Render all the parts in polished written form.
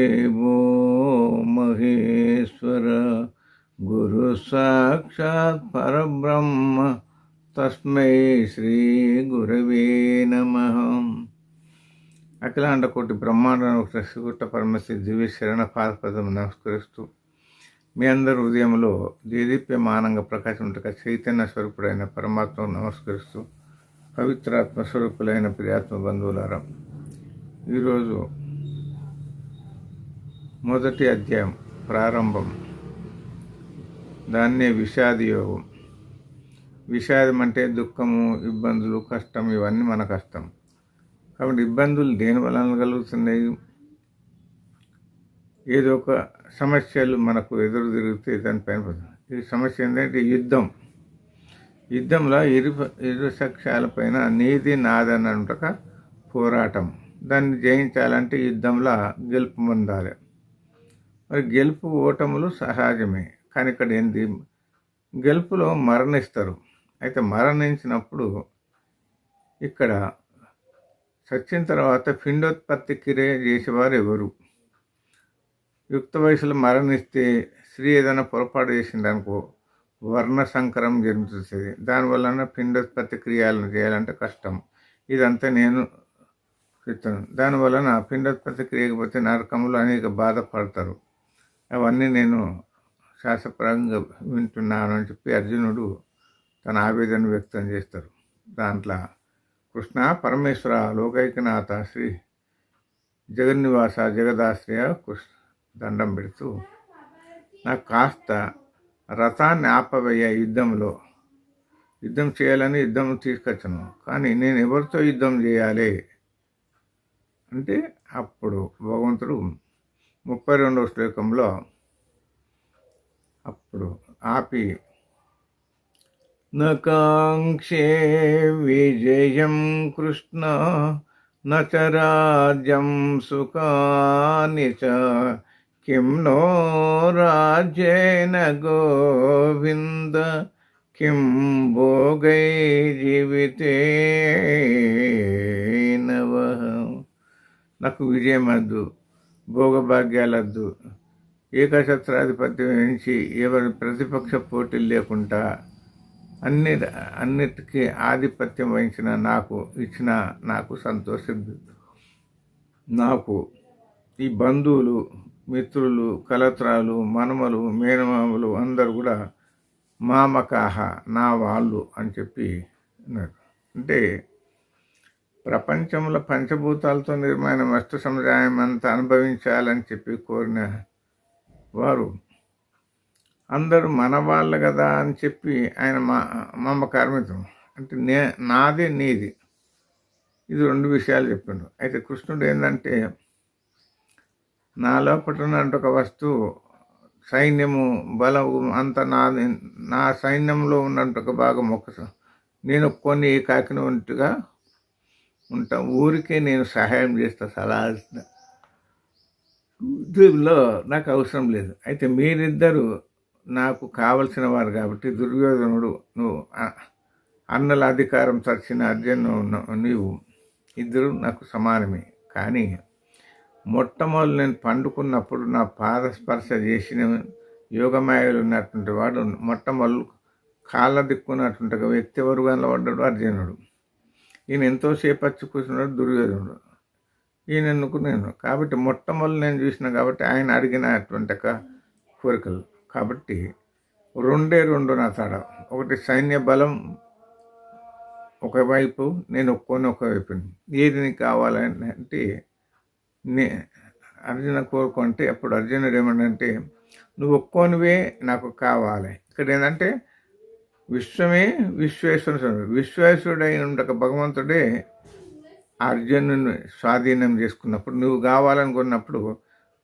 గురుదేవో మహేశ్వర గురు సాక్షాత్ పరబ్రహ్మ తస్మై శ్రీ గురవే నమః. అఖిలాండ కోటి బ్రహ్మాండ శ్రీగుట్ట పరమశ్రీ దివ్య శరణ పాదపదం నమస్కరిస్తూ మీ అందరి హృదయంలో దేదీప్యమానంగా ప్రకాశించక చైతన్య స్వరూపుడైన పరమాత్మకు నమస్కరిస్తూ పవిత్రాత్మ స్వరూపులైన ప్రియాత్మ బంధువులారా, ఈరోజు మొదటి అధ్యాయం ప్రారంభం. దాన్నే విషాద యోగం. విషాదం అంటే దుఃఖము, ఇబ్బందులు, కష్టం, ఇవన్నీ మన కష్టం. కాబట్టి ఇబ్బందులు దేని వలన కలుగుతున్నాయి? ఏదో ఒక సమస్యలు మనకు ఎదురు తిరిగితే దానిపైన ఈ సమస్య ఏంటంటే యుద్ధంలో ఇరు పక్షాలపైన నీది నాదనంటక పోరాటం. దాన్ని జయించాలంటే యుద్ధంలో గెలుపు పొందాలి. మరి గెలుపు ఓటములు సహజమే, కానీ ఇక్కడ ఏంది, గెలుపులో మరణిస్తారు. అయితే మరణించినప్పుడు ఇక్కడ చచ్చిన తర్వాత పిండోత్పత్తి క్రియ చేసేవారు ఎవరు? యుక్త వయసులో మరణిస్తే స్త్రీ ఏదైనా పొరపాటు చేసిందనుకో వర్ణ సంకరం జరుగుతుంది. దానివలన పిండోత్పత్తి క్రియలను చేయాలంటే కష్టం. ఇదంతా నేను చెప్తాను. దానివలన పిండోత్పత్తి క్రియకపోతే నరకంలో అనేక బాధపడతారు. అవన్నీ నేను శాస్త్రపరంగా వింటున్నాను అని చెప్పి అర్జునుడు తన ఆవేదన వ్యక్తం చేస్తారు. దాంట్లో కృష్ణ పరమేశ్వర లోకైకనాథ శ్రీ జగన్నివాస జగదాశ్రయ కృష్ణ దండం పెడుతూ, నాకు కాస్త రథాన్ని ఆపవయ్యా, యుద్ధం చేయాలని యుద్ధం తీసుకొచ్చాను, కానీ నేను ఎవరితో యుద్ధం చేయాలి అంటే అప్పుడు భగవంతుడు 32వ శ్లోకంలో అప్పుడు ఆపి, నకాంక్షే విజయం కృష్ణ నచ రాజ్యం సుఖాని చ కిం నో రాజ్యేన గోవింద కిం భోగై జీవితేనవ. నాకు విజయం వద్దు, భోగభాగ్యాలద్దు, ఏకఛత్రాధిపత్యం నుంచి ఎవరి ప్రతిపక్ష పోటీలు లేకుండా అన్నిటికీ ఆధిపత్యం వహించిన నాకు సంతోషం. నాకు ఈ బంధువులు, మిత్రులు, కలత్రాలు, మనమలు, మేనమామలు అందరూ కూడా మామకాహ, నా వాళ్ళు అని చెప్పి అన్నారు. అంటే ప్రపంచంలో పంచభూతాలతో నిర్మాణ వస్తు సముదాయం అంతా అనుభవించాలని చెప్పి కోరిన వారు అందరూ మన వాళ్ళు కదా అని చెప్పి ఆయన మమకారమితం అంటే నాది నీది, ఇది రెండు విషయాలు చెప్పిండు. అయితే కృష్ణుడు ఏంటంటే, నా లోపల ఉన్నట్టు ఒక వస్తువు, సైన్యము, బలము అంత నా సైన్యంలో ఉన్నట్టు ఒక భాగం నేను కొన్ని కాకిన ఉంటుగా ఉంటా, ఊరికే నేను సహాయం చేస్తా, సలహా ఇస్తా, యుద్ధంలో నాకు అవసరం లేదు. అయితే మీరిద్దరూ నాకు కావలసిన వారు కాబట్టి, దుర్యోధనుడు, నువ్వు అన్నల అధికారం చచ్చిన అర్జును, నీవు ఇద్దరు నాకు సమానమే. కానీ మొట్టమొదటి నేను పండుకున్నప్పుడు నా పాదస్పర్శ చేసిన యోగమాయలు ఉన్నటువంటి వాడు మొట్టమొదలు కాళ్ళ దిక్కున్నటువంటి వ్యక్తి ఎవరు కనబడ్డాడు? అర్జునుడు. ఈయన ఎంతోసేపు వచ్చి కూర్చున్నాడు దుర్యోధనుడు, ఈయన ఎన్నుకున్నాను. కాబట్టి మొట్టమొదటి నేను చూసిన కాబట్టి ఆయన అడిగినటువంటి కోరికలు. కాబట్టి రెండు నా తడ, ఒకటి సైన్య బలం ఒకవైపు, నేను ఒకవైపు. ఏది నీకు కావాలని అంటే అర్జున కోరుకుంటే, అప్పుడు అర్జునుడు ఏమంటే, నువ్వు ఒక్కోనివే నాకు కావాలి. ఇక్కడ ఏంటంటే విశ్వమే విశ్వేశ్వరుడైన ఉండక భగవంతుడే అర్జునుని స్వాధీనం చేసుకున్నప్పుడు, నువ్వు కావాలనుకున్నప్పుడు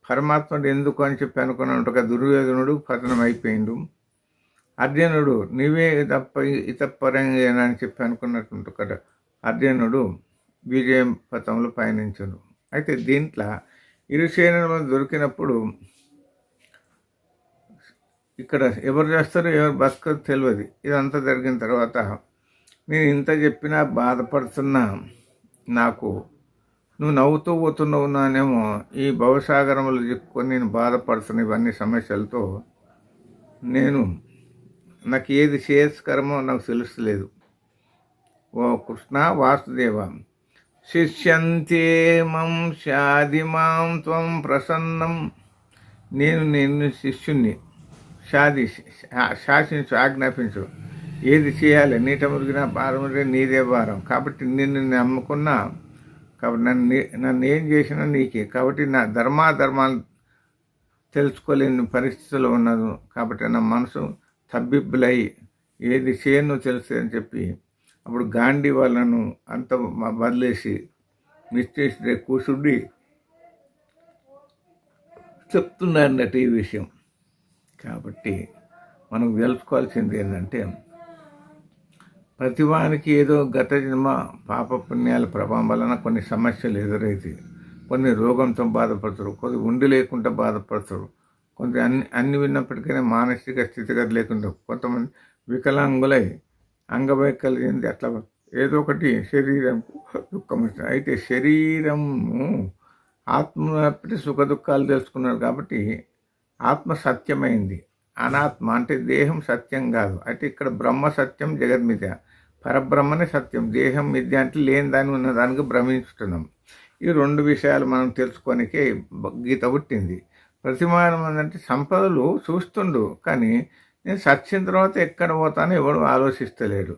పరమాత్ముడు ఎందుకు అని చెప్పి అనుకున్నట్టుగా దుర్యోధనుడు పతనం అయిపోయిండు. అర్జునుడు నీవే ఇతపరంగా అని చెప్పి అనుకున్నట్టు కదా అర్జునుడు విజయం పథంలో పయనించాడు. అయితే దీంట్లో ఇరు సేనలు దొరికినప్పుడు ఇక్కడ ఎవరు చేస్తారో ఎవరు బతకదో తెలియదు. ఇదంతా జరిగిన తర్వాత నేను ఇంత చెప్పినా బాధపడుతున్నా నాకు నువ్వు నవ్వుతూ పోతున్నావు నానేమో ఈ భవసాగరంలో చిక్కుకొని నేను బాధపడుతున్న ఇవన్నీ సమస్యలతో నాకు ఏది శ్రేయస్కరమో నాకు తెలుస్తలేదు. ఓ కృష్ణ వాసుదేవ శిష్యంతే మం షాదిమాం త్వం ప్రసన్నం. నిన్ను శిష్యుణ్ణి శాసించు, ఆజ్ఞాపించు. ఏది చేయాలి? నీట మురిగిన భారం నీదే భారం. కాబట్టి నిన్ను నమ్ముకున్నా, కాబట్టి నన్ను ఏం చేసినా నీకే. కాబట్టి నా ధర్మాలు తెలుసుకోలేని పరిస్థితుల్లో ఉన్నది. కాబట్టి నా మనసు తబ్బిబ్బులై ఏది చేయను తెలుసు అని చెప్పి అప్పుడు గాంధీ వాళ్ళను అంత వదిలేసి మిస్టేక్ కూర్చుండి చెప్తున్నారన్నట్టు ఈ విషయం. కాబట్టి మనం తెలుసుకోవాల్సింది ఏంటంటే ప్రతివానికి ఏదో గత జన్మ పాపపుణ్యాల ప్రభావం వలన కొన్ని సమస్యలు ఎదురైతాయి. కొన్ని రోగంతో బాధపడతారు, కొన్ని ఉండి లేకుండా బాధపడతారు, కొంత అన్ని విన్నప్పటికైనా మానసిక స్థితిగతి లేకుండా కొంతమంది వికలాంగులై అంగవైకల్యం అట్లా ఏదో ఒకటి శరీరంకు దుఃఖం వస్తుంది. అయితే శరీరము ఆత్మ సుఖ దుఃఖాలు తెలుసుకున్నారు కాబట్టి ఆత్మ సత్యమైంది. అనాత్మ అంటే దేహం సత్యం కాదు. అయితే ఇక్కడ బ్రహ్మ సత్యం, జగన్మిథ్య. పరబ్రహ్మనే సత్యం, దేహం మిథ్య అంటే లేని దాని ఉన్న దానికి భ్రమించుతున్నాం. ఈ రెండు విషయాలు మనం తెలుసుకోనికే గీత పుట్టింది. ప్రతిమానం అంటే సంపదలు చూస్తుండు, కానీ నేను సచ్చిన తర్వాత ఎక్కడ పోతానో ఎవడు ఆలోచిస్తలేడు.